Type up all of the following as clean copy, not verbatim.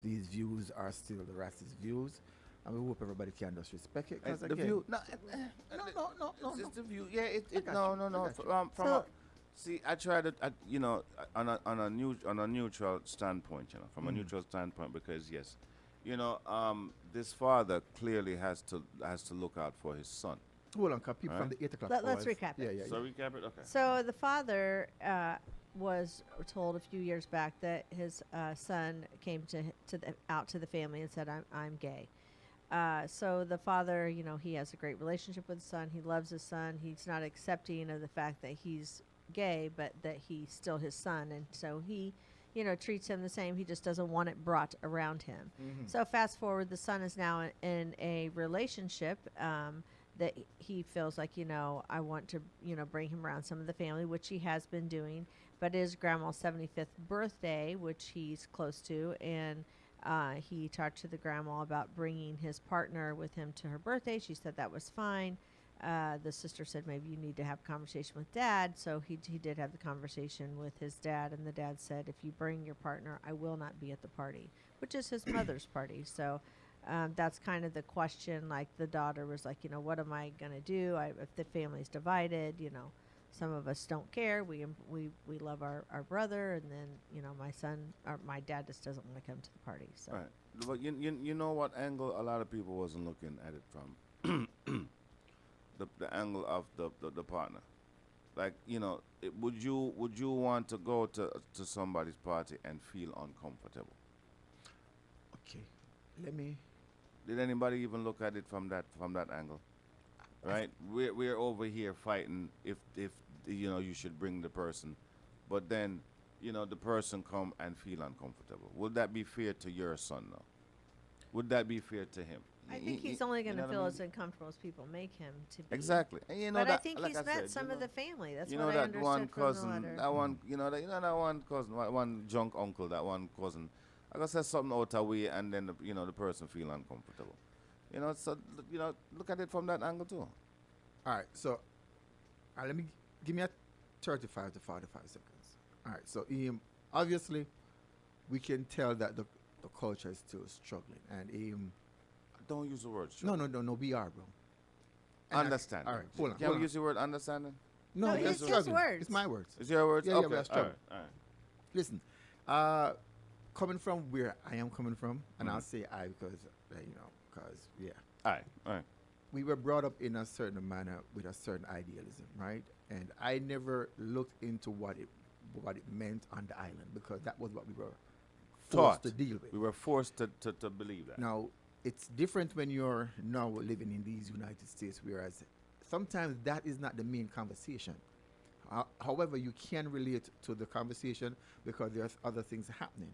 these views are still the racist views, and we hope everybody can just respect it. Because The again, view, no, no, it's no. just the view. Yeah, I it got you. no, no, I no. got you. From a, So see, I try to, on a neutral standpoint, from a neutral standpoint, because yes, this father clearly has to look out for his son. Hold on, 'cause people All from right. the 8 o'clock let's hours. recap Yeah, it. yeah, So yeah. recap it. Okay. So the father was told a few years back that his son came out to the family and said, I'm gay." So the father, he has a great relationship with his son. He loves his son. He's not accepting of the fact that he's gay, but that he's still his son, and so he, treats him the same. He just doesn't want it brought around him. So fast forward, the son is now in a relationship. That he feels like, I want to, bring him around some of the family, which he has been doing. But it is grandma's 75th birthday, which he's close to, and he talked to the grandma about bringing his partner with him to her birthday. She said that was fine. The sister said maybe you need to have a conversation with dad. So he did have the conversation with his dad, and the dad said, if you bring your partner, I will not be at the party, which is his mother's party. So that's kind of the question. Like the daughter was like, what am I going to do if the family's divided? Some of us don't care. We love our brother, and then my son or my dad just doesn't want to come to the party. So Right. But you know what angle a lot of people wasn't looking at it from, the angle of the partner. Like would you want to go to somebody's party and feel uncomfortable? Okay. Let me. Did anybody even look at it from that angle? Right? We're over here fighting if you should bring the person, but then the person come and feel uncomfortable. Would that be fair to your son though? Would that be fair to him? I think he's only going to what I feel mean? as uncomfortable as people make him to be. Exactly. And you know But I that, think like he's I met said, some of the family. That's you what know I that one understood from the cousin, letter. that one, that one cousin, one drunk uncle, that one cousin. I gotta say something out of way, and then the person feel uncomfortable. So look at it from that angle too. All right. So, let me give me a 35 to 45 seconds. All right. So, obviously, we can tell that the culture is still struggling, and Don't use the word no, struggle. no, no, no, we are, bro. And Understand. all right. Hold on. Can Hold we on. use the word understanding? No, No, we are it's his struggling. words. It's my words. Is your words? Yeah, yeah, Okay. we are All struggling. right. All right. Listen, coming from where I am coming from, and I'll say I because because yeah, All right. All right. we were brought up in a certain manner with a certain idealism, right? And I never looked into what it meant on the island because that was what we were forced Taught. to deal with. We were forced to believe that. Now, it's different when you're now living in these United States, whereas sometimes that is not the main conversation. However, you can relate to the conversation because there's other things happening.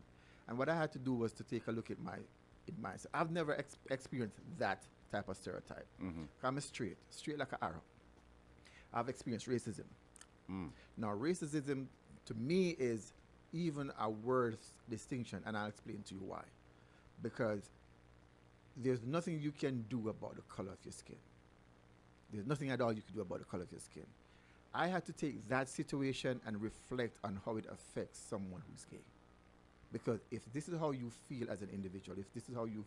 And what I had to do was to take a look at myself. I've never experienced that type of stereotype. I'm straight like an arrow. I've experienced racism. Now, racism to me is even a worse distinction, and I'll explain to you why. Because there's nothing you can do about the color of your skin. There's nothing at all you can do about the color of your skin. I had to take that situation and reflect on how it affects someone who's gay. Because if this is how you feel as an individual, if this is how You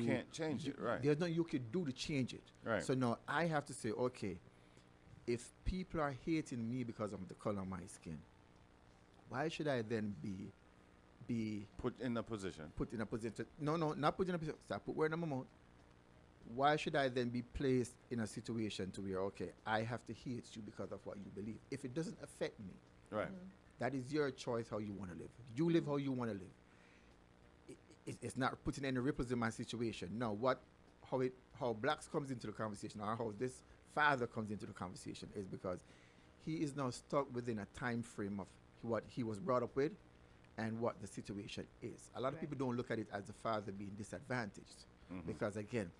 can't change it, right? There's nothing you can do to change it. Right. So now I have to say, okay, if people are hating me because of the color of my skin, why should I then be Put in a position. put in a position? No, not put in a position. So I put word in my mouth. Why should I then be placed in a situation to where, okay, I have to hate you because of what you believe? If it doesn't affect me, Right. that is your choice how you want to live. You live how you want to live. It's not putting any ripples in my situation. No, how blacks comes into the conversation, or how this father comes into the conversation, is because he is now stuck within a time frame of what he was brought up with and what the situation is. A lot of Right. people don't look at it as the father being disadvantaged because, again,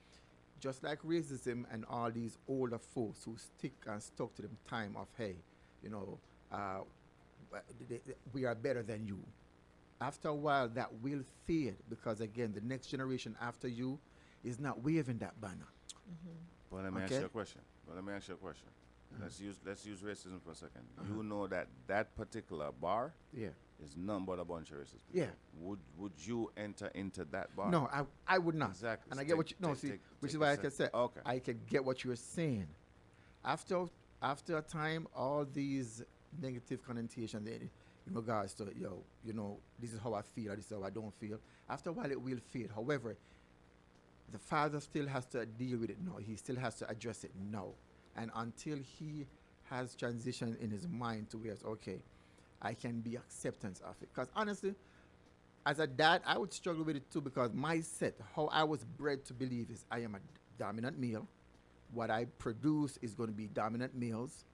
just like racism and all these older folks who stick and stuck to them time of, hey, uh, we are better than you. After a while, that will fade because, again, the next generation after you is not waving that banner. But let me ask Okay. you a question. Let's use racism for a second. You know that particular bar Yeah. is nothing but a bunch of racist people. Yeah. Would you enter into that box? No, I would not. Exactly. And I get what you, no, see, which is why I can say, Okay. I can get what you're saying. After a time, all these negative connotations in regards to, this is how I feel, or this is how I don't feel. After a while, it will fade. However, the father still has to deal with it now. He still has to address it now. And until he has transitioned in his mind to where it's okay, I can be acceptance of it. Because honestly, as a dad, I would struggle with it too, because my set, how I was bred to believe is I am a dominant male. What I produce is going to be dominant males.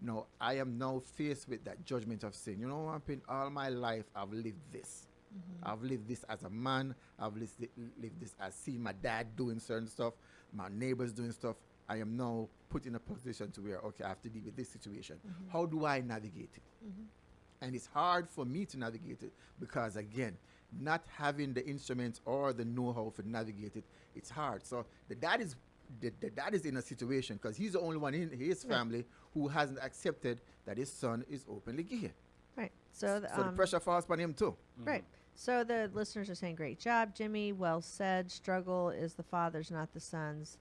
No, I am now faced with that judgment of sin. You know, all my life I've lived this. I've lived this as a man. I've lived this as seeing my dad doing certain stuff, my neighbors doing stuff. I am now put in a position to where, okay, I have to deal with this situation. How do I navigate it? And it's hard for me to navigate it because, again, not having the instruments or the know-how for navigate it, it's hard. So the dad is in a situation because he's the only one in his family who hasn't accepted that his son is openly gay. Right. So So the pressure falls upon him too. right. So the listeners are saying, great job, Jimmy. Well said. Struggle is the father's, not the son's.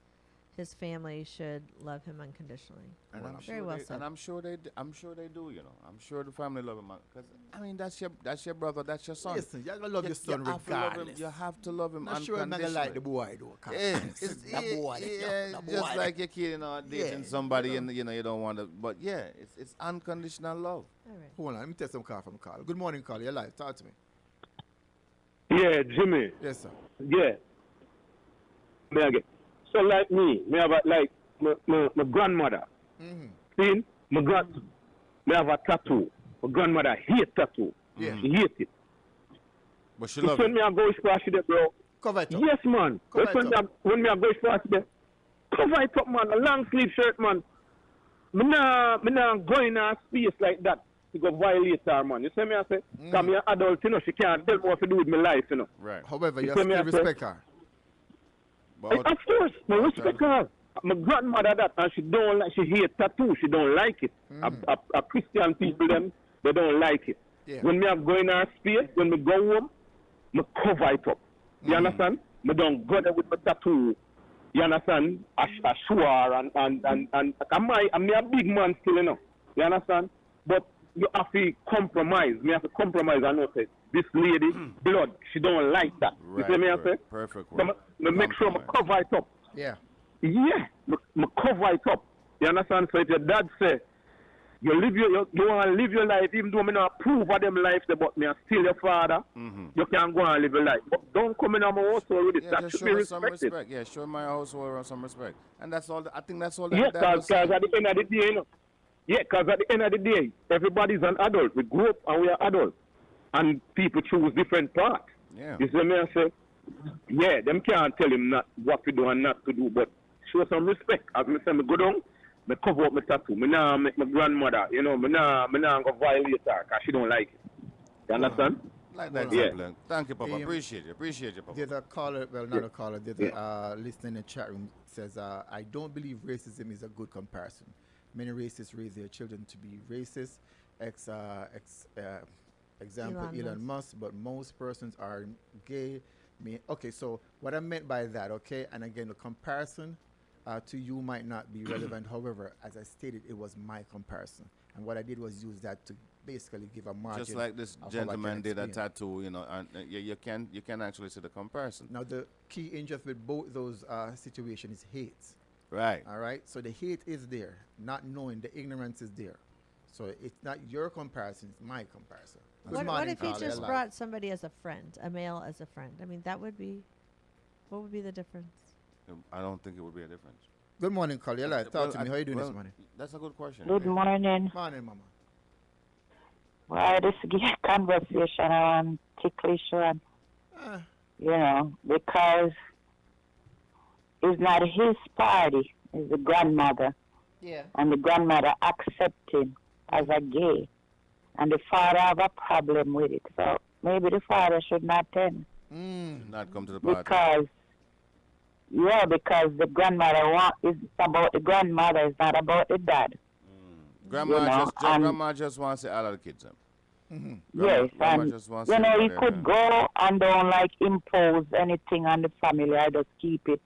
His family should love him unconditionally. And I'm Very sure well they, said. and I'm sure they do. I'm sure the family love him. Because I mean, that's your brother, that's your son. Listen, you're going to love your son have to love him. regardless. You have to love him Not sure I'm not going to like the boy though. Yeah, The boy. just like your kid, dating somebody, and you don't want to. But yeah, it's unconditional love. All right. Hold on, let me take some call from Carl. Good morning, Carl. You're live. Talk to me. Yeah, Jimmy. Yes, sir. Yeah. Me again. So like me have my grandmother. See? Me have a tattoo. My grandmother hate tattoo. Yeah. She hate it. But she So love when it. me a go splash it, bro. Cover it up. Yes, man. Cover it up. When me a go splash it, cover it up, man. A long sleeve shirt, man. Me nah go in a space like that to go violate her, man. You see me I say? Because me an adult, she can't tell me what to do with my life, Right. However, you see me still I say? respect her. Of course, I respect her. My grandmother that, and she hate tattoo. She don't like it. A Christian people them, they don't like it. Yeah. When me have go in our space, when me go home, me cover it up. You understand? Me don't go there with my tattoo. You understand? I swear and I'm a big man still, You understand? But you have to compromise. Me have to compromise and not say this lady blood. She don't like that. Right. You see me I say? Perfect So word. me make sure me cover it up. Yeah. Yeah, me cover it up. You understand? So if your dad say you want to live your life, even though I not approve of them life, but me are still your father, you can go and live your life. But don't come in on my household with it. Yeah, That just should show be me some respected. respect. Yeah, show my household some respect. And that's all. I think that's all that Yeah, dad was because saying. at the end of the day, Yeah, because at the end of the day, everybody's an adult. We grew up and we are adults. And people choose different paths. Yeah. You see me I say, yeah, them can't tell him not what to do and not to do, but show some respect. As me say, me go down, me cover up my tattoo. Me nah make my grandmother, me nah go violate her because she don't like it. You understand? Like that Yeah. example. Thank you, Papa. Um, Appreciate you, Papa. There's a caller, well, not a caller, there's a listener in the chat room says, I don't believe racism is a good comparison. Many racists raise their children to be racist. Example, Elon Musk, but most persons are gay. Okay, so what I meant by that, okay, and again, the comparison to you might not be relevant. However, as I stated, it was my comparison. And what I did was use that to basically give a margin. Just like this of how I gentleman can did a explain. tattoo, and you can actually see the comparison. Now, the key interest with both those situations is hate. Right. All right. So the hate is there, not knowing the ignorance is there. So it's not your comparison; it's my comparison. Good What morning, if he Carl. just You're brought somebody as a friend, a male as a friend? I mean, what would be the difference? I don't think it would be a difference. Good morning, Carl. You're live. Talk to me. How are you doing well, this morning? That's a good question. Good morning. Morning, Mama. Well, this is a conversation around ticklish one, Ah, because it's not his party, it's the grandmother. Yeah. And the grandmother accept him as a gay. And the father have a problem with it. So maybe the father should not attend. Not come to the party. Because the grandmother it's about the grandmother, it's not about the dad. Grandma grandma just wants to see all of the kids. Yes, Grandma and just wants you to know, say he whatever. could go and don't like impose anything on the family. I just keep it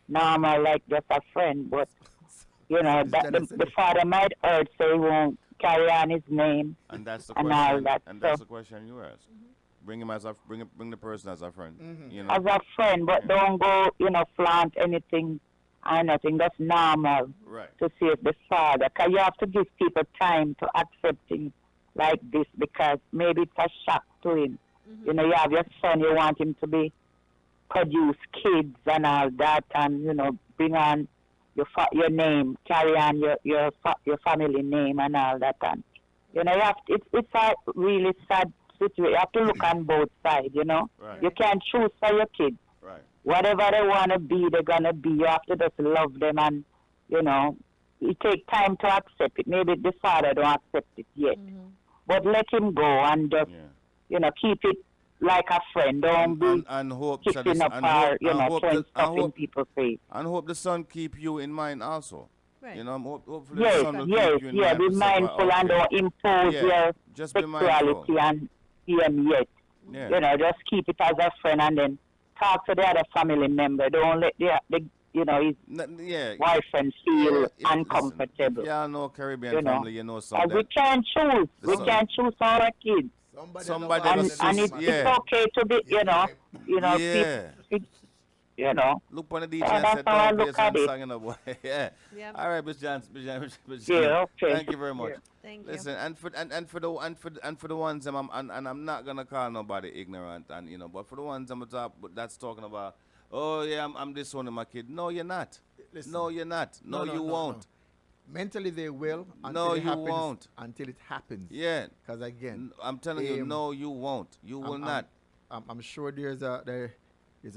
normal, like just a friend. But you So know Miss that Janet the said, father might hurt, so he won't carry on his name And that's the and all question. that. And So that's the question you ask. Bring him as a bring the person as a friend. You know. as a friend, but Yeah. don't go, you know, flaunt anything or nothing. That's normal Right. to see if the father. Because you have to give people time to accept things like this because maybe it's a shock to him. You know, you have your son, you want him to be produce kids and all that, and you know, bring on your name, carry on your family name and all that, and you know, you have it's a really sad situation. You have to look on both sides. You know, Right. you can't choose for your kids. Right. Whatever they want to be, they're gonna be. You have to just love them, and you know, it take time to accept it. Maybe the father don't accept it yet, but let him go and just Yeah. you know, keep it like a friend. Don't be And hope so kissing up or, you know, throwing stuff in people's face. and hope the son keep you in mind also. Right. You know, hopefully the Yes, son will yes, keep you in yeah. mind. Be to say, well, mindful and okay. don't impose Yeah, your just be mindful. sexuality on him yet. Yeah. You know, just keep it as a friend and then talk to the other family member. Don't let the you know, his Yeah. wife and feel Yeah, listen, uncomfortable. if y'all know Caribbean You know, family, you know as something. we can't choose. The We son- can't choose our kids. Somebody And was and sus- it's yeah. okay to be, you know, Yeah. people, you know. Look on the DJ Yeah, and that's said, how I don't play look some at it. song, you know, boy. Yeah. Yep. All right, Miss Johnson. Yeah, okay. Thank you very much. Yeah. Thank you. Listen, and for the ones I'm not gonna call nobody ignorant, and you know, but for the ones that's talking about, oh yeah, I'm disowning my kid. No, you're not. Listen. No, you're not. No, you won't. Mentally they will until No, it you happens. won't. Until it happens. Yeah. Because again, I'm telling you, no, you won't. You will not. I'm sure there's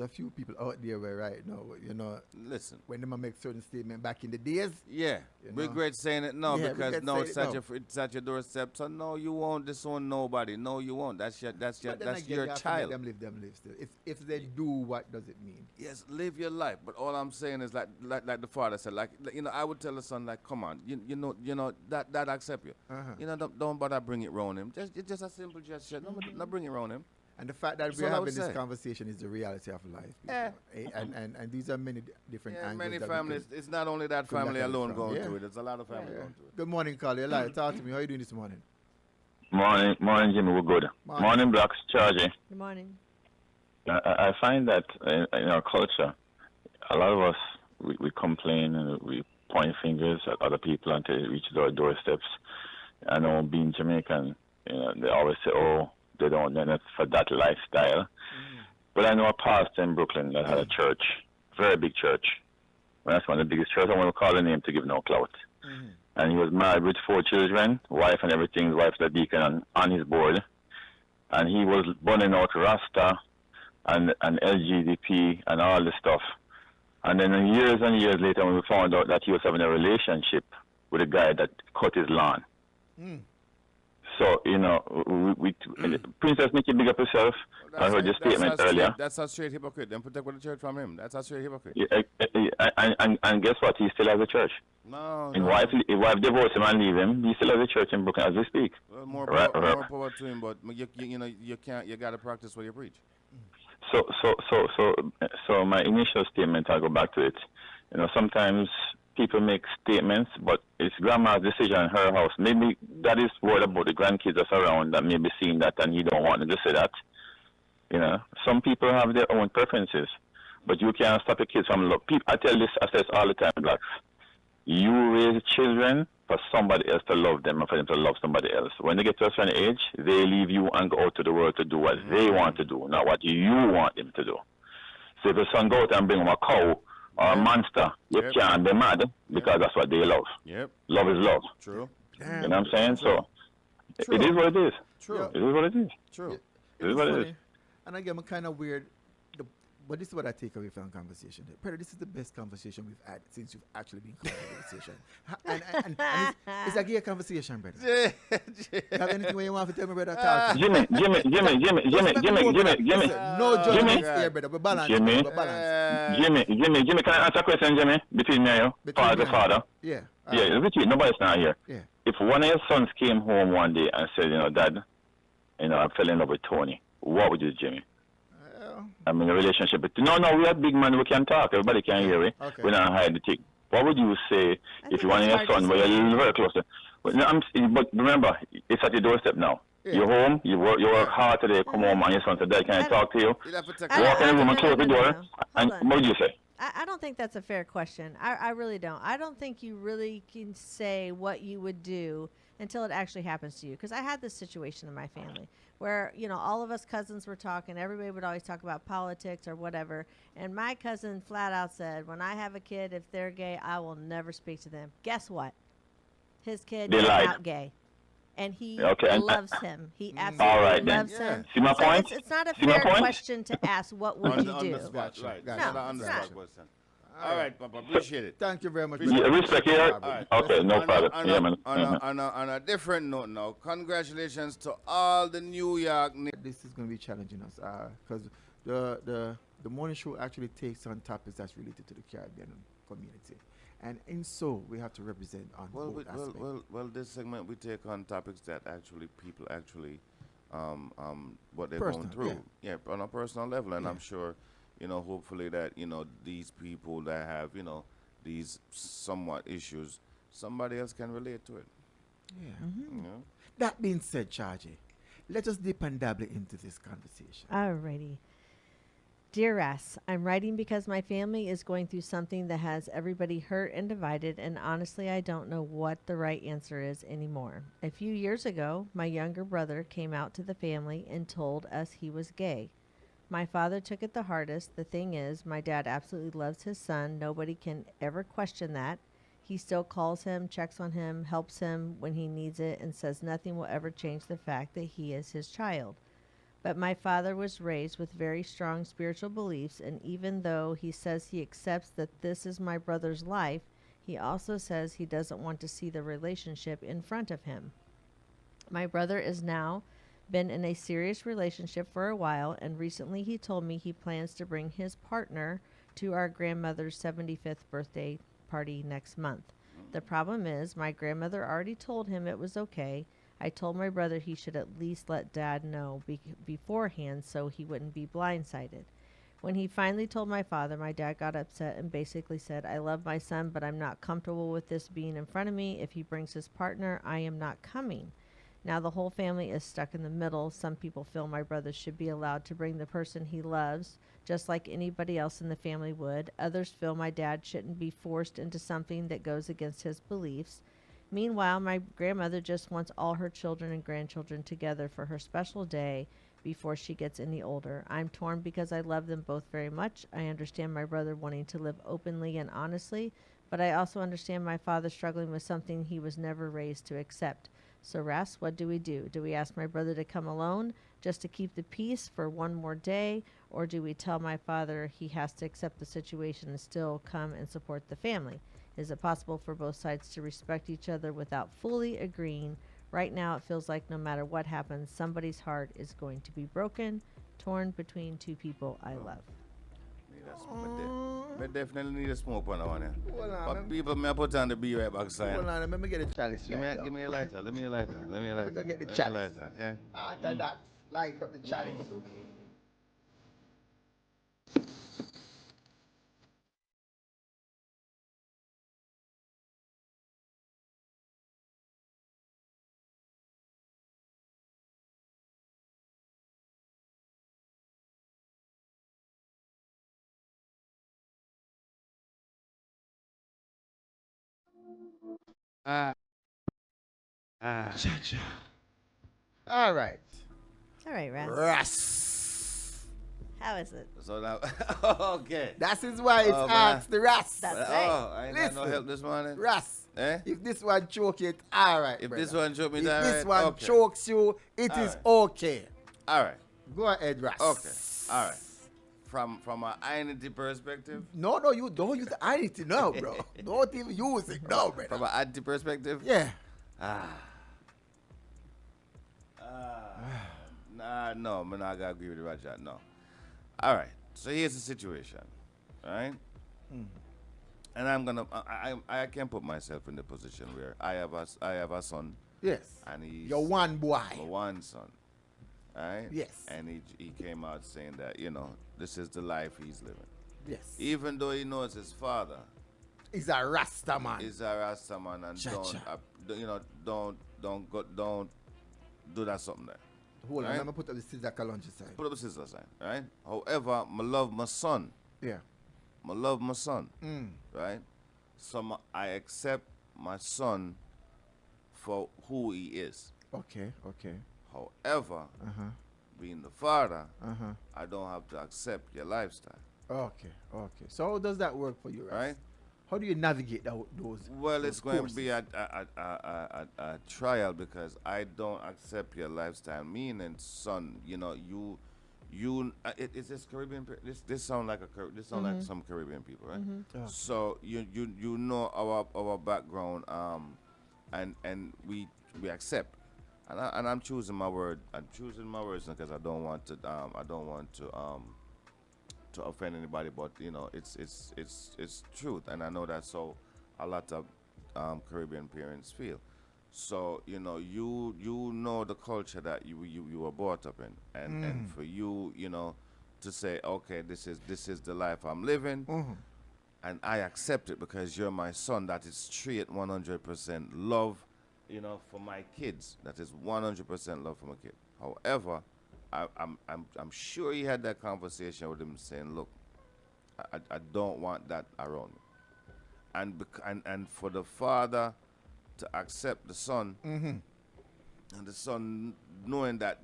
a few people out there where right now, you know, Listen. when they make certain statement back in the days. Yeah, You know? regret saying it no Yeah, because regret no, saying it's it, at no. it's at your doorstep. So no, you won't disown nobody. No, you won't. That's your But then again, your you have to child. let them live still. If they do, what does it mean? Yes, live your life. But all I'm saying is like the father said, like you know, I would tell the son like, come on, you know that accept you. You know, don't bother bring it round him. It's just a simple gesture. Not bring it round him. And the fact that That's we're all I would having this say. conversation is the reality of life. Yeah. And these are many different Yeah, angles. many that we families. could- It's not only that could look family at it alone from. going Yeah. through it. There's a lot of families going through it. Good morning, Carly. You're live. Talk to me. How are you doing this morning? Morning, Jimmy. We're good. Morning. Morning, Blacks. Charging. Good morning. I find that in our culture, a lot of us we complain and we point fingers at other people until it reaches our doorsteps. I know being Jamaican, you know, they always say, "Oh, they don't know it for that lifestyle." But I know a pastor in Brooklyn that had a church, very big church. Well, that's one of the biggest churches. I won't call the name to give no clout. And he was married with 4 children, wife and everything. His wife's the deacon on his board. And he was burning out Rasta and LGBT and all this stuff. And then years and years later, when we found out that he was having a relationship with a guy that cut his lawn. So, you know, Princess Nikki, big up yourself. I heard your statement earlier. That's a straight hypocrite. Then protect the church from him. That's a straight hypocrite. Yeah, and guess what? He still has a church. No, His no. wife divorced him and leave him. He still has a church in Brooklyn as we speak. Well, more power to him, but you know you can't. You gotta practice what you preach. So my initial statement, I'll go back to it. You know, sometimes people make statements, but it's grandma's decision in her house. Maybe that is worried about the grandkids that's around that may be seeing that and he don't want them to say that. You know, some people have their own preferences, but you can't stop your kids from love. I tell this all the time, Blacks. You raise children for somebody else to love them and for them to love somebody else. When they get to a certain age, they leave you and go out to the world to do what they want to do, not what you want them to do. So if a son go out and bring him a cow or a monster, you can't be mad because that's what they love. Yep. Love is love. True. You know what I'm saying? So True. it is what it is. True. It is what it is. True. It is what it is. funny. And again, I'm kind of weird. But this is what I take away from the conversation. Brother, this is the best conversation we've had since you've actually been in conversation. and it's a gay conversation, brother. You have anything where you want to tell me, brother? Talk to me. Jimmy. No judgment Jimmy. here, brother. We're balanced. Jimmy. We're balanced. Jimmy, can I answer a question, Jimmy? Between me and you? Between Father me to and father. Yeah. Yeah, between nobody's not here. Yeah. If one of your sons came home one day and said, you know, Dad, I fell in love with Tony. What would you do, Jimmy? Well, I'm in a relationship with. No, we are big man. We can talk. Everybody can hear it. okay. We don't hide the thing. What would you say I if think you want it's your hard to son, where say. you're very close to? But, no, but remember, it's at your doorstep now. Yeah. You're home. You work hard today. Come home, and your son said, "Dad, can I talk to you?" You'd have to take Walk in the room and close the door. And Hold on. what would you say? I don't think that's a fair question. I really don't. I don't think you really can say what you would do until it actually happens to you. Because I had this situation in my family where, all of us cousins were talking. Everybody would always talk about politics or whatever. And my cousin flat out said, when I have a kid, if they're gay, I will never speak to them. Guess what? His kid They came lied. out gay. And he Okay, and- loves him. He All absolutely right, then. loves Yeah. him. See my So point? it's not a See my fair point? question to ask, what would you on the do? spot, Gotcha, right? gotcha. Not No, on the it's spot not. question. All right, Papa, appreciate it. Thank you very much. Yeah, respect here. All right. Okay, no problem. Yeah, man. On a different note now, congratulations to all the New York. This is going to be challenging us because the morning show actually takes on topics that's related to the Caribbean community, and in so we have to represent on both aspects. Well, this segment we take on topics that actually people actually, what they're Personal, going through, yeah, on a personal level, and I'm sure, hopefully that these people that have these somewhat issues, somebody else can relate to it. Yeah. You know? That being said, Chargy, let us dip and dabble into this conversation. Alrighty. Dear Russ, I'm writing because my family is going through something that has everybody hurt and divided, and honestly, I don't know what the right answer is anymore. A few years ago, my younger brother came out to the family and told us he was gay. My father took it the hardest. The thing is, my dad absolutely loves his son. Nobody can ever question that. He still calls him, checks on him, helps him when he needs it, and says nothing will ever change the fact that he is his child. But my father was raised with very strong spiritual beliefs, and even though he says he accepts that this is my brother's life, he also says he doesn't want to see the relationship in front of him. My brother is now been in a serious relationship for a while, and recently he told me he plans to bring his partner to our grandmother's 75th birthday party next month. The problem is my grandmother already told him it was okay. I told my brother he should at least let Dad know beforehand so he wouldn't be blindsided. When he finally told my father, my dad got upset and basically said, I love my son, but I'm not comfortable with this being in front of me. If he brings his partner, I am not coming. Now the whole family is stuck in the middle. Some people feel my brother should be allowed to bring the person he loves, just like anybody else in the family would. Others feel my dad shouldn't be forced into something that goes against his beliefs. Meanwhile, my grandmother just wants all her children and grandchildren together for her special day before she gets any older. I'm torn because I love them both very much. I understand my brother wanting to live openly and honestly, but I also understand my father struggling with something he was never raised to accept. So, Ras, what do? Do we ask my brother to come alone just to keep the peace for one more day, or do we tell my father he has to accept the situation and still come and support the family? Is it possible for both sides to respect each other without fully agreeing? Right now, it feels like no matter what happens, somebody's heart is going to be broken, torn between two people I love. I definitely need a smoke on that one. Hold on, But people may put on the B right back side. Hold on, let me get a chalice. Give me a lighter. Let me a lighter. We're gonna get the Let me a chalice. lighter. Yeah. After that, light up the chalice. Ah. All right. All right, Ras. Russ. How is it? So now, okay. That is why it's Oh, man. asked the Russ. That's right. Oh, I ain't got no Listen. help this morning. Russ. Eh? If this one choke it, all right. If brother. this one choke me If down, this right? one Okay. chokes you, it All is right. okay. All right. Go ahead, Russ. Okay. All right. From an identity perspective. No, you don't use the identity now, bro. Don't even use it now, From brother. an identity perspective. Yeah. No, I'm not gonna agree with you, Roger. No. All right. So here's the situation, all right? And I'm gonna, I can put myself in the position where I have a son, Yes. and he's Your one boy. my one son, right? Yes. And he came out saying that, this is the life he's living. Yes. Even though he knows his father He's a Rasta man. is a Rasta man and Cha don't, cha. don't do that something there. Hold on, Right? let me put up the Caesar Kalonji side. Put up a sister sign, right? However, I love my son. Yeah. I love my son, Mm. right? So I accept my son for who he is. Okay, okay. However, Uh-huh. being the father, Uh-huh. I don't have to accept your lifestyle, Okay, okay. So how does that work for you, right? How do you navigate those? Well, those it's going courses? to be a trial because I don't accept your lifestyle. Meaning, son, it's this Caribbean. This sound like like some Caribbean people, right? Yeah. So you know our background, and we accept, and I'm choosing my word. I'm choosing my words because I don't want to offend anybody, but it's truth, and I know that's how a lot of Caribbean parents feel. So you know the culture that you were brought up in, and for you to say, okay, this is the life I'm living, and I accept it because you're my son. That is straight 100% love, for my kids. That is 100% love for my kid. However, I'm sure he had that conversation with him, saying, "Look, I don't want that around me," and for the father to accept the son, and the son knowing that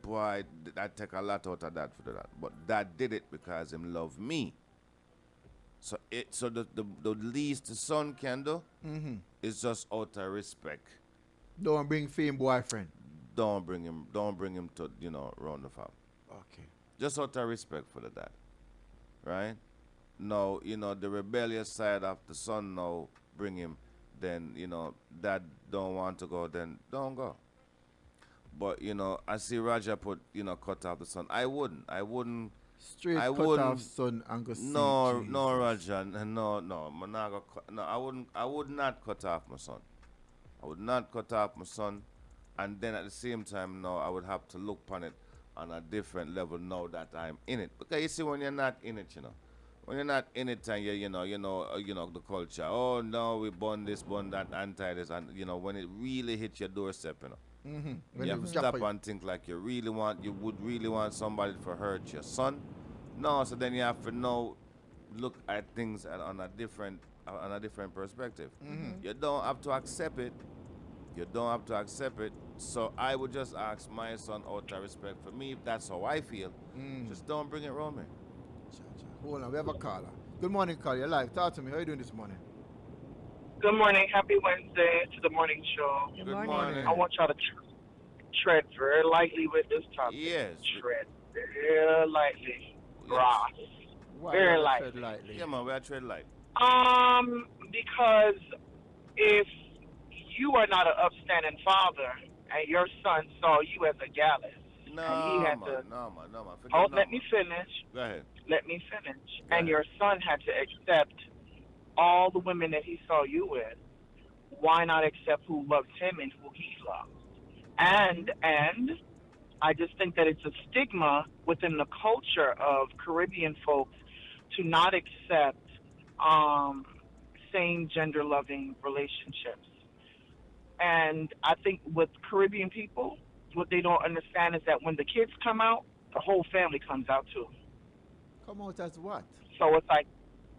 boy, I take a lot out of that for that, but dad did it because him love me. So the least the son can do is just out of respect. Don't bring fame boyfriend. Don't bring him to around the farm. Okay. Just out of respect for the dad, right? No, the rebellious side of the son now bring him. Then dad don't want to go. Then don't go. But I see Raja put cut off the son. I wouldn't. Straight I cut wouldn't. off son and go see No, Jesus. no, Raja, no. No, I wouldn't. I would not cut off my son. I would not cut off my son, and then at the same time, no, I would have to look upon it on a different level now that I'm in it. Because you see, when you're not in it, when you're not in it, and you know the culture. Oh no, we burn this, burn that, anti this, and when it really hits your doorstep, When you have to drop stop it. and think like you would really want somebody to hurt your son. No, so then you have to know, look at things on a different perspective. You don't have to accept it. You don't have to accept it. So I would just ask my son out of respect for me, if that's how I feel, just don't bring it around me. Cha, cha. Hold on, we have a caller. Good morning, caller. You're live. Talk to me. How are you doing this morning? Good morning. Happy Wednesday to the morning show. Good Good morning. morning. I want y'all to tread very lightly with this topic. Yes. Tread very lightly. Yes. Ross. Why Very you gotta lightly. tread lightly. Yeah, man, we are tread light. Because if you are not an upstanding father and your son saw you as a gallus, No, and he had man, to. no, man. Forget Oh, no, let man. me finish. Go ahead. Let me finish. Go And ahead. your son had to accept all the women that he saw you with. Why not accept who loves him and who he loves? And I just think that it's a stigma within the culture of Caribbean folks to not accept same gender loving relationships. And I think with Caribbean people, what they don't understand is that when the kids come out, the whole family comes out too. Come out as what? So it's like,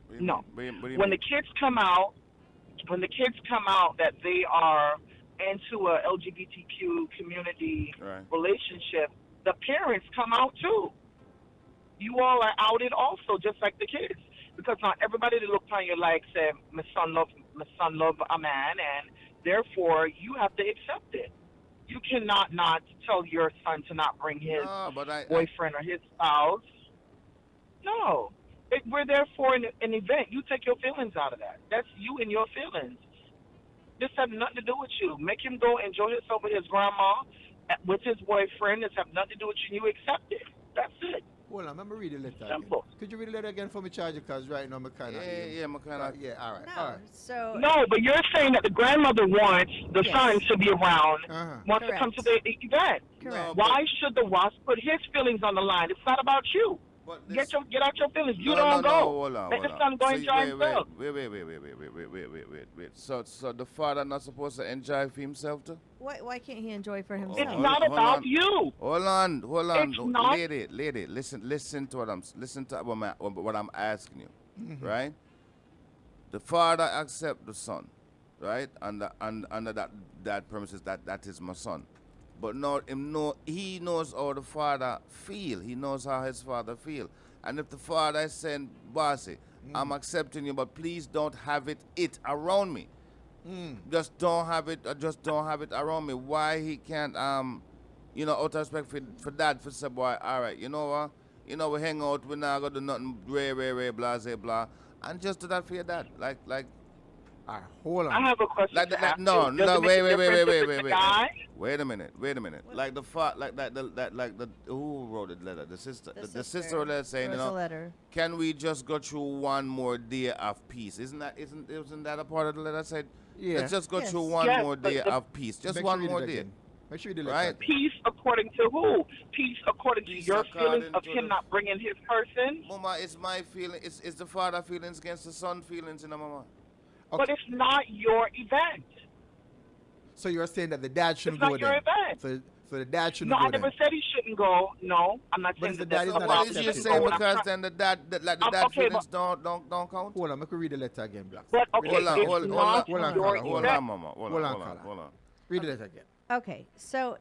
What do you no. mean? What do you When mean? the kids come out, that they are into a LGBTQ community Right. relationship, the parents come out too. You all are outed also, just like the kids, because not everybody that look upon you like say, my son love a man, and therefore you have to accept it. You cannot not tell your son to not bring his No, but I boyfriend or his spouse. No. We're there for an event. You take your feelings out of that. That's you and your feelings. This has nothing to do with you. Make him go enjoy himself with his grandma, with his boyfriend. This has nothing to do with you. You accept it. That's it. Hold on, let me read the letter again. Simple. Could you read the letter again for me, Charge? Because right now, I'm kind of... Yeah, I'm kind of. Yeah, all right, No. all right. So No, but you're saying that the grandmother wants the Yes. son to be around, Uh-huh. wants to come to the event. correct. No, Why should the wasp put his feelings on the line? It's not about you. But Get out your feelings. You no, don't no, go. no, hold on, Let hold the on. son go So enjoy himself. Wait. So the father not supposed to enjoy for himself too? Why can't he enjoy for It's himself? not hold about on. you. Hold on. It's not- Lady. Listen to what I'm asking you, right? The father accept the son, right? Under that premises that is my son. But he knows how the father feel. He knows how his father feel. And if the father is saying, Bossy, I'm accepting you, but please don't have it around me. Just don't have it around me. Why he can't out of respect for dad, for say, boy, all right, you know what? We hang out, we not gonna do nothing, blah, blah, and just do that for your dad. Like All right, hold on. I have a question. like to that, ask no, you. Does it make a difference if it's a guy? Wait a minute. Like the who wrote the letter? The sister. The sister wrote the letter saying, There was a letter. can we just go through one more day of peace? Isn't that a part of the letter? I said, Yeah. let's just go Yes. through one Yes, more but day the- of peace. Just Make one sure you more read it day. again. Make sure you do the letter Right? again. Peace according to who? Peace according to Peace your according feelings of to him the- not bringing his person? Mama, it's my feeling. It's the father feelings against the son feelings, Mama. But it's not your event. So you're saying that the dad shouldn't It's go not your then? event. So the dad shouldn't No, go I never then? said he shouldn't go. No, I'm not But saying if the that dad that's is the not What fault. is accepting you it. saying? What I'm Because try- then the dad okay, feelings don't count? Hold on, I can read the letter again, Black. But okay, Hold on, it's hold on, not hold on, your Hold event. on, Mama. Hold Hold on, on, hold on, Carla. hold on. Read the letter again. Okay, so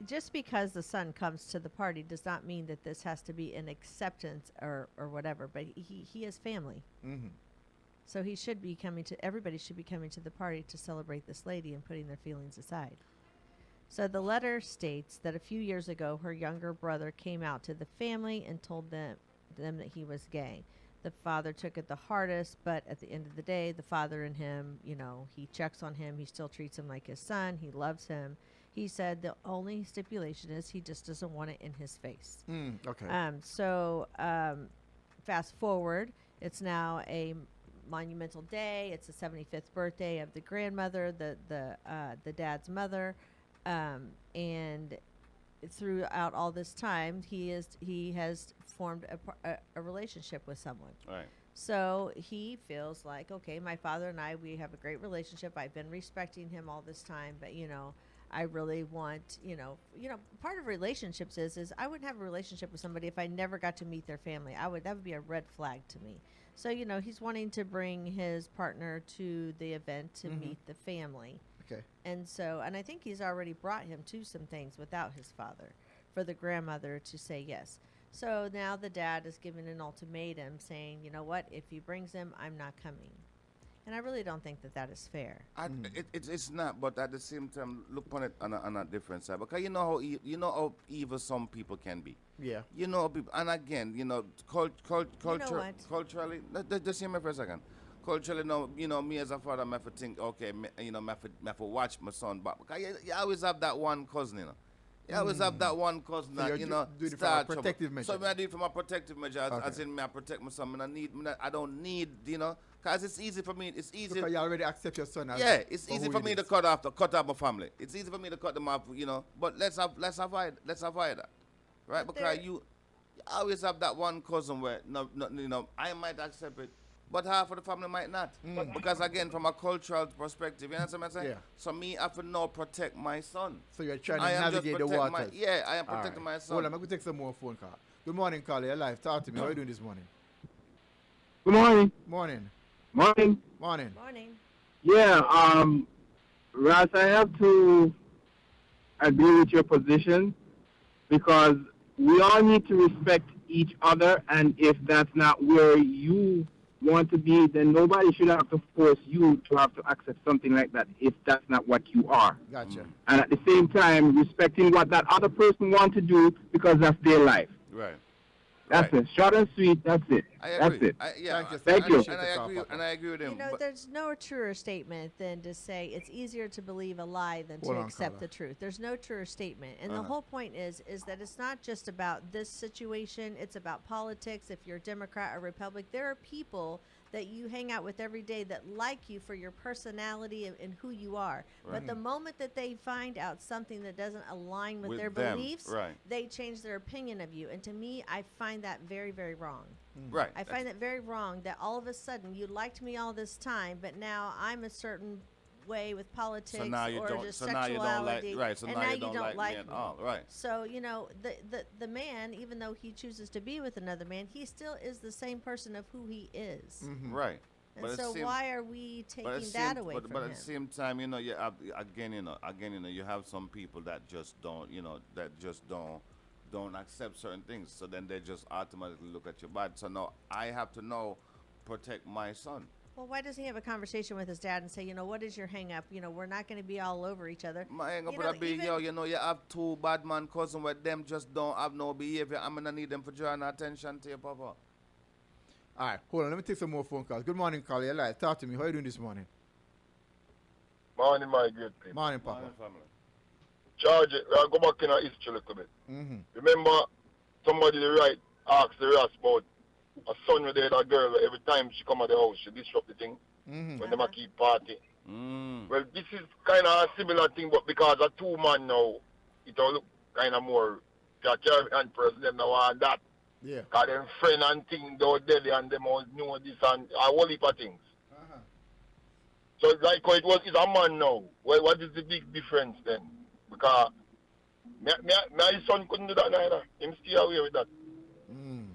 just because the son comes to the party does not mean that this has to be an acceptance or whatever. But he has family, Mm-hmm. so he should be coming to. Everybody should be coming to the party to celebrate this lady and putting their feelings aside. So the letter states that a few years ago, her younger brother came out to the family and told them that he was gay. The father took it the hardest, but at the end of the day, the father in him, he checks on him. He still treats him like his son. He loves him. He said the only stipulation is he just doesn't want it in his face. Okay. So fast forward, it's now a monumental day. It's the 75th birthday of the grandmother, the dad's mother, and throughout all this time, he has formed a relationship with someone. Right. So he feels like, okay, my father and I, we have a great relationship. I've been respecting him all this time, but I really want, part of relationships is I wouldn't have a relationship with somebody if I never got to meet their family. That would be a red flag to me. So, he's wanting to bring his partner to the event to meet the family. Okay. And I think he's already brought him to some things without his father for the grandmother to say yes. So now the dad is giving an ultimatum saying, you know what, if he brings him, I'm not coming. And I really don't think that is fair. It's not, but at the same time, look on it on a different side. Because you know how evil some people can be. Yeah. People, and again, culturally, just hear me for a second. Culturally, me as a father, I have to think, okay, I have to watch my son back. Because you always have that one cousin, You always have that one cousin So that, you're do it from a start protective trouble. measure. So I do it from a protective measure, as in I protect my son. I don't need, because it's easy for me. It's easy. Because you already accept your son as It's for easy who for it me is. to cut off my family. It's easy for me to cut them off, But let's avoid that, right? But Because you always have that one cousin where I might accept it, but half of the family might not. Because again, from a cultural perspective, you understand what I'm saying? Yeah. So me, I have to now protect my son. So you're trying to I am just navigate the protect waters. I am All protecting right. my son. Hold on, I'm going to take some more phone call. Good morning, Carly. You're live. Talk to me. How are you doing this morning? Good morning. Morning. Morning. Morning. Morning. Yeah, Ras, I have to agree with your position because we all need to respect each other, and if that's not where you want to be, then nobody should have to force you to have to accept something like that if that's not what you are. Gotcha. And at the same time, respecting what that other person wants to do because that's their life. Right. That's Right. it. Short and sweet. That's it. I That's agree. it. Yeah, Thank you, sir. Thank I you. appreciate and the I call, agree. Papa. And I agree with him. You know, but there's no truer statement than to say it's easier to believe a lie than Hold to on, accept Carla. the truth. There's no truer statement. And the Uh-huh. whole point is that it's not just about this situation, it's about politics. If you're Democrat or Republic, there are people that you hang out with every day that like you for your personality and who you are. But the moment that they find out something that doesn't align with, With their them, beliefs, right. they change their opinion of you. And to me, I find that very, very wrong. Right. I find that very wrong that all of a sudden you liked me all this time, but now I'm a certain way with politics So now you or don't. just So now you don't like. sexuality, Right. So and now you don't like me at me. all. Right. So you know the man, even though he chooses to be with another man, he still is the same person of who he is. Right. And But at the so same- why are we but at taking the that same- away but, from but him? at the same time, you know, you have, again, you have some people that just don't, that just don't accept certain things. So then they just automatically look at you bad. So now I have to protect my son. Well, why doesn't he have a conversation with his dad and say, you know, what is your hang up? You know, we're not going to be all over each other. My hang up You would know, be, even- you have two bad man cousins where them just don't have no behavior. I'm gonna need them for drawing attention to your papa. All right, hold on. Let me take some more phone calls. Good morning, Carla. You're live. Talk to me. How are you doing this morning? Morning, my good people. Morning, Papa. Morning, family. Charge it. Go back in our history a little bit. Mm-hmm. Remember, somebody asked the Ross about a son with a girl. Every time she come at the house, she disrupt the thing. Mm-hmm. When they a keep party. Mm. Well, this is kind of a similar thing, but because a two-man now, it all look kind of more Caribbean president now and that. Yeah. Because them friend and thing down Delhi and them all know this and a whole heap of things. Uh-huh. So it's like how it's a man now. Well, what is the big difference then? Because my son couldn't do that neither. Him stay away with that. Mm.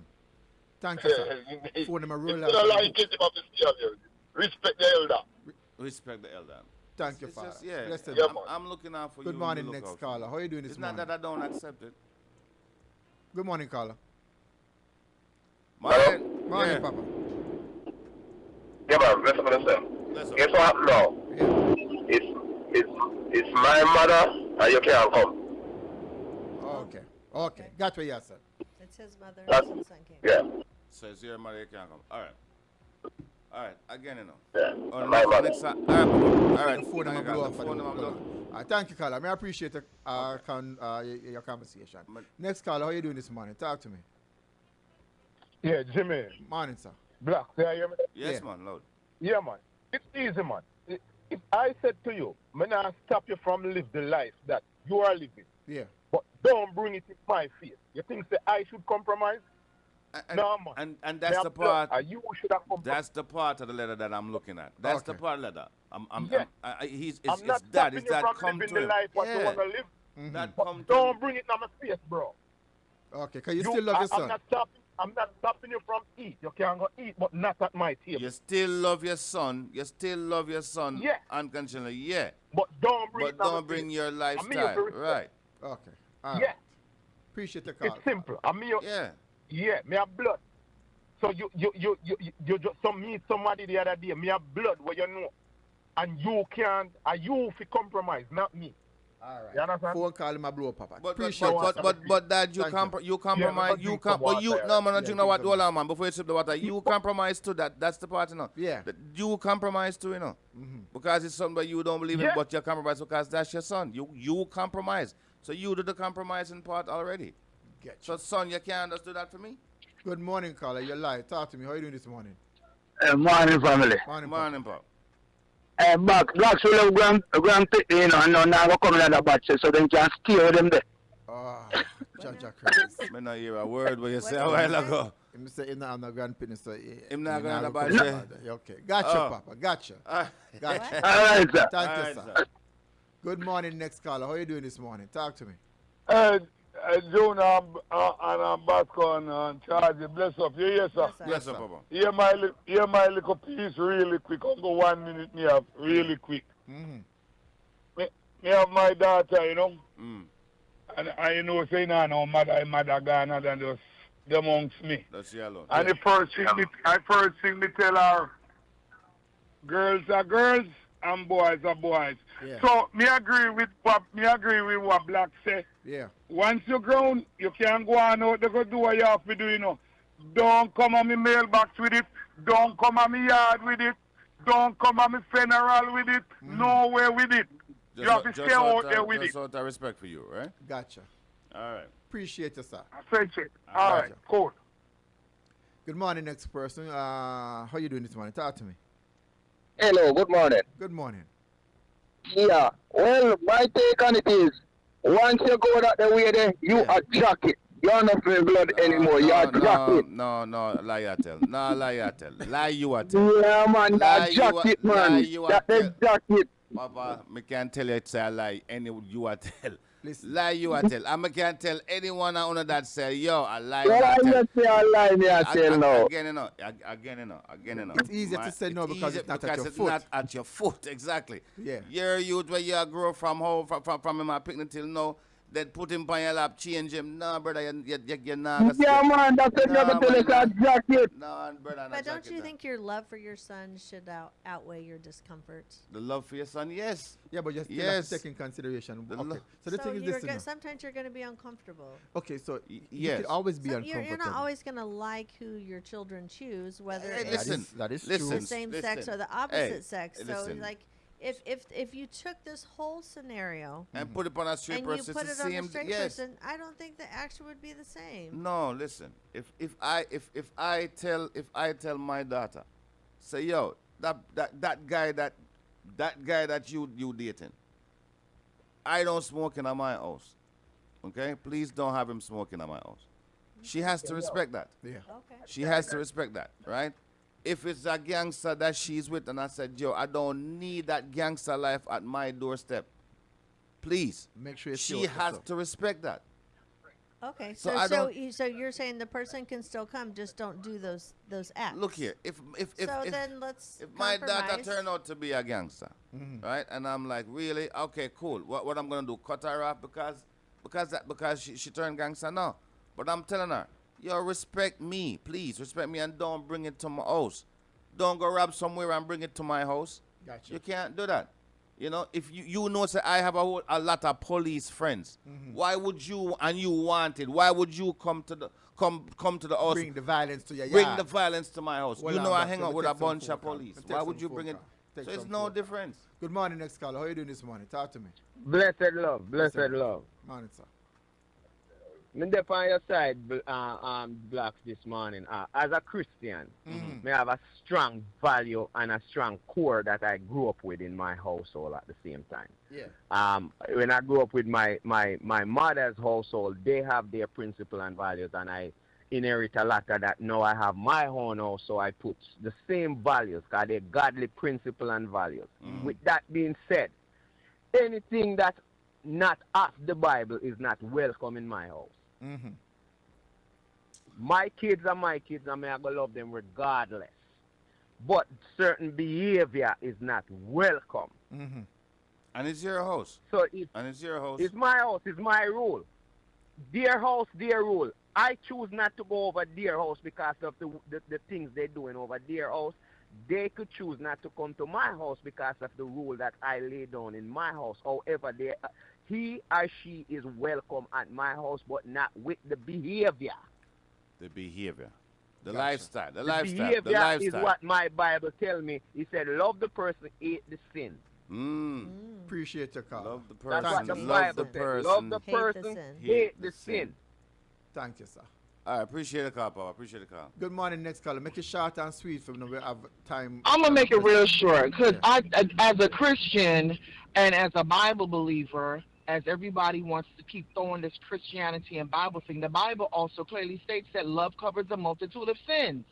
Thank you, sir. Phone them a roll If out. you don't like it, you have to stay away with it. Respect the elder. Respect the elder. Thank you, It's Father. just, yeah, Blessed. Yeah, I'm looking out for you. Good you morning, look next out for caller. me. How are you doing this It's not morning? that I don't accept it. Good morning, caller. Morning. Morning, Yeah. Papa. Yeah, man. Listen to this. Listen. Guess what happened now? Yeah. It's my mother and you can't come. Okay. Okay. Got what you said. It's his mother That's- and his son came. Yeah. So it's your mother, you can't come. All right. All right. Again, Yeah. Oh, My mother. next time. All right. The phone Thank number you, blow God. up The for phone the number hold blow. on. Thank you, caller. I appreciate your conversation. Next caller, how are you doing this morning? Talk to me. Yeah, Jimmy, Morning, sir. Black, you hear me? Yes, Yeah. man, loud. Yeah, man. It's easy, man. If I said to you, I'm not stop you from live the life that you are living, Yeah. but don't bring it in my face. You think that I should compromise? No, man. And that's the part. You should have compromised. That's the part of the letter that I'm looking at. That's the Okay. part of the letter. Yeah. It's I'm not that. stopping It's you that from come living to the him. life what you Yeah. want to live. Mhm. That But come to don't him. bring it in my face, bro. Okay, because you still love your son. I'm not stopping you from eat. You can go eat, but not at my table. You still love your son. You still love your son Yeah. unconditionally. Yeah. But don't bring But it in my don't bring face. your I mean, lifestyle. you respect. Right. Okay. All right. Yeah. Appreciate the call. It's simple. I mean, Yeah. yeah, me have blood. So you just meet somebody the other day. Me have blood where you know, and you can't. You fi compromise, not me. All right. You understand? Phone call him a blow, Papa. But Appreciate Dad, you Thank compromise. You Yeah, compromise. but You drink com- some but you water, no man, yeah, drink no drink water, some hold on, man. Before you sip the water, you compromise to that. That's the part, you know. Yeah. That you compromise to, you know, because it's something that you don't believe in, Yeah. but you compromise because that's your son. You compromise, so you do the compromising part already. Get So, you. son, you can't just do that for me. Good morning, caller. You're live. Talk to me. How are you doing this morning? Morning, family. Morning, Papa. Morning, Pop. Blacks will have grand pick, and now go come in the batch so they can steal them there. Oh, Jaja Christ. Me not hear a word what you say a did while you say? ago. Him say him not have no grandparents, so Him not gonna have a come bad out there. Okay. Gotcha, Oh. Papa. Gotcha. Gotcha. All right, sir. Thank you, Alright, sir. sir. Good morning, next caller. How are you doing this morning? Talk to me. June and Basco and Charlie, bless up. You hear, sir? Yes, sir. Yes, sir. sir, Papa. Hear my little piece really quick. I'll go 1 minute me have really quick. Mm-hmm. Me have my daughter, you know. Mm. And I know saying no mother gone and just amongst me. That's you alone. And the first thing me tell her, girls are girls, and boys are boys. Yeah. So me agree with what Black say. Yeah. Once you're grown, you can't go on out there go do what you have to do, you know. Don't come on me mailbox with it. Don't come on me yard with it. Don't come on me funeral with it. Nowhere with it. You have to stay out there with it. Just out of respect for you, right? Gotcha. All right. Appreciate you, sir. Appreciate. All right, cool. Good morning, next person. How you doing this morning? Talk to me. Hello, good morning. Good morning. Yeah, well, my take on it is, once you go that the way there, you are jacket. You're not feeling blood anymore. You're jacket. No, lie you tell. No, lie you tell. Lie you a tell. Yeah, man, that jacket, man. That the jacket. Papa, me can't tell you it's a lie. Any you a tell. Listen. Lie you a tell. I can't tell anyone on that say, yo, I lie you a tell. Say I lie me a tell now. Again, no. It's easier to say no because it's not at your foot. Not at your foot, exactly. Yeah. You're youth where you grow from home, from my picnic till now. That put him on your lap, change him. No, brother, you're not. Yeah, man, that's what you're going to tell us, jacket. No, brother, but don't you think your love for your son should outweigh your discomfort? The love for your son, yes. Yeah, but you still have to take in consideration. Okay. So the thing is this. Sometimes you're going to be uncomfortable. Okay, so you could always be uncomfortable. You're not always going to like who your children choose, whether it's the same sex or the opposite sex. So, like, if you took this whole scenario and put it on a straight person, put it on a straight person, I don't think the action would be the same. No, listen. If I tell my daughter, say, yo, that guy that you dating, I don't smoke in my house. Okay, please don't have him smoking in my house. She has to respect that. Yeah. Okay. She has to respect that, right? If it's a gangster that she's with and I said, yo, I don't need that gangster life at my doorstep, please. Make sure she has to respect that. Okay, so you're saying the person can still come, just don't do those acts. Look here, if my daughter turned out to be a gangster, right, and I'm like, really, okay, cool. What I'm gonna do? Cut her off because she turned gangster? No, but I'm telling her, yo, respect me, please. Respect me and don't bring it to my house. Don't go rob somewhere and bring it to my house. Gotcha. You can't do that. You know, if you know, say, I have a lot of police friends. Why would you, and you wanted, why would you come to the house? Bring the violence to your yard. Bring the violence to my house. Well, you know I hang out with a bunch of police. Why would you bring it? So it's no difference. Good morning, next caller. How are you doing this morning? Talk to me. Blessed love. Morning, sir. I'm there on your side, Blacks, this morning. As a Christian, I have a strong value and a strong core that I grew up with in my household at the same time. Yeah. When I grew up with my mother's household, they have their principles and values, and I inherit a lot of that. Now I have my own house, so I put the same values, because they're godly principles and values. With that being said, anything that's not of the Bible is not welcome in my house. My kids are my kids, and I'm going to love them regardless. But certain behavior is not welcome. And it's your house. So it's your house. It's my house. It's my rule. Their house, their rule. I choose not to go over their house because of the things they're doing over their house. They could choose not to come to my house because of the rule that I lay down in my house. However, he or she is welcome at my house, but not with the behavior. The behavior. The Gotcha. lifestyle. The behavior is what my Bible tells me. He said, love the person, hate the sin. Appreciate your call. Love the person. That's what the Bible says. Love the person, hate the sin. Thank you, sir. I appreciate the call, Papa. Appreciate the call. Good morning, next caller. Make it short and sweet for we have time. I'm going to make it real short, because as a Christian and as a Bible believer, as everybody wants to keep throwing this Christianity and Bible thing, the Bible also clearly states that love covers a multitude of sins.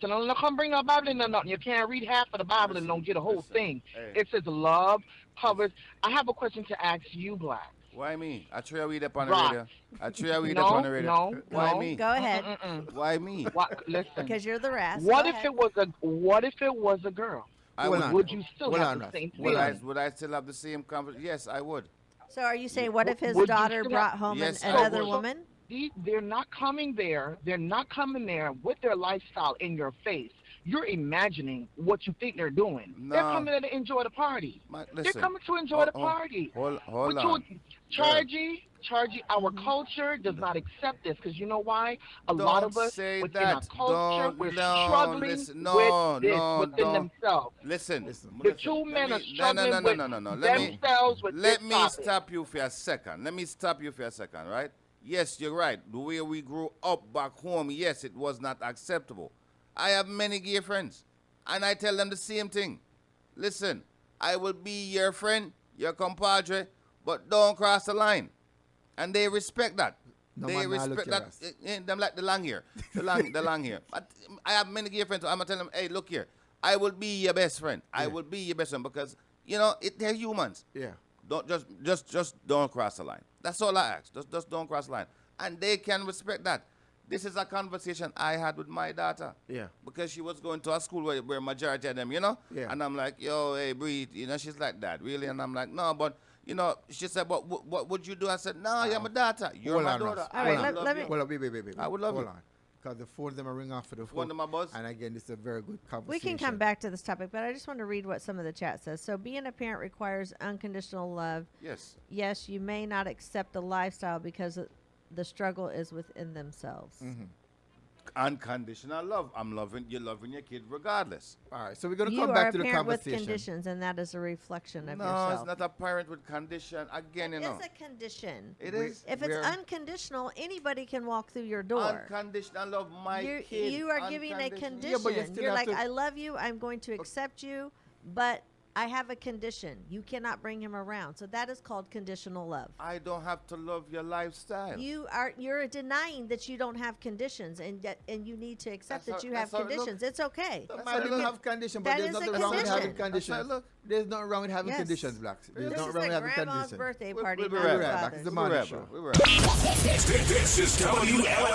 So don't come bring no Bible into nothing. You can't read half of the Bible and don't get a whole thing. Hey. It says love covers. I have a question to ask you, Black. Why me? I try to read up on the radio. No. Why me? Go ahead. Why me? Listen. Because you're the rest. What if it was a girl? Would you still have the same feeling? Would I still have the same conversation? Yes, I would. So are you saying, what if his daughter brought home another woman? they're not coming there. They're not coming there with their lifestyle in your face. You're imagining what you think they're doing. No. They're coming there to enjoy the party. They're Listen. coming to enjoy the party. Hold But on. Chargy, our culture does not accept this because you know why? A lot Don't of us say within that. our culture, Don't- we're no, struggling listen, with this within don't. themselves. Listen. The two men are struggling with themselves with Let this me topic. stop you for a second. Right? Yes, you're right. The way we grew up back home, yes, it was not acceptable. I have many gay friends, and I tell them the same thing. Listen, I will be your friend, your compadre, but don't cross the line. And they respect that. No They man now look respect your that. ass. Them like the long hair. The long hair. But I have many gay friends, so I'm going to tell them, hey, look here. I will be your best friend. I will be your best friend because, they're humans. Yeah. Don't just don't cross the line. That's all I ask. Just don't cross the line. And they can respect that. This is a conversation I had with my daughter. Yeah. Because she was going to a school where majority of them, Yeah. And I'm like, yo, hey, breathe. She's like that, really? And I'm like, no, but, she said, what would you do? I said, no, you're my daughter. You're Hold my on, daughter. Ross. All right, I let love me- you. Hold on, wait. I would love Hold it. on. Because the phone's them are ring off for the Phone phone. them a buzz. And again, this is a very good We conversation. can come back to this topic, but I just want to read what some of the chat says. So, being a parent requires unconditional love. Yes. Yes, you may not accept the lifestyle because the struggle is within themselves. Mm-hmm. Unconditional love. You're loving your kid regardless. All right, so we're going to You come are back a to the parent with conversation. conditions, and that is a reflection of No, yourself. it's not a parent with condition. Again, It is a condition. It is. If it's We're- unconditional, anybody can walk through your door. Unconditional love, my kid. You are giving a Unconditional. condition. Yeah, but you still You're have like, to- I love you. I'm going to accept you, but I have a condition. You cannot bring him around. So that is called conditional love. I don't have to love your lifestyle. You're denying that you don't have conditions, and you need to accept That's that how- you have that's how it conditions. It's okay. The That's man how it don't look. have condition, but That there's is a nothing wrong with having condition. That's how it conditions. look. There's nothing wrong with having Yes. conditions, Blacks. There's This nothing is wrong a with having grandma's conditions. birthday We'll party, be not right a back. It's father's. the We'll morning be right show. back. We'll be right back. This is WL.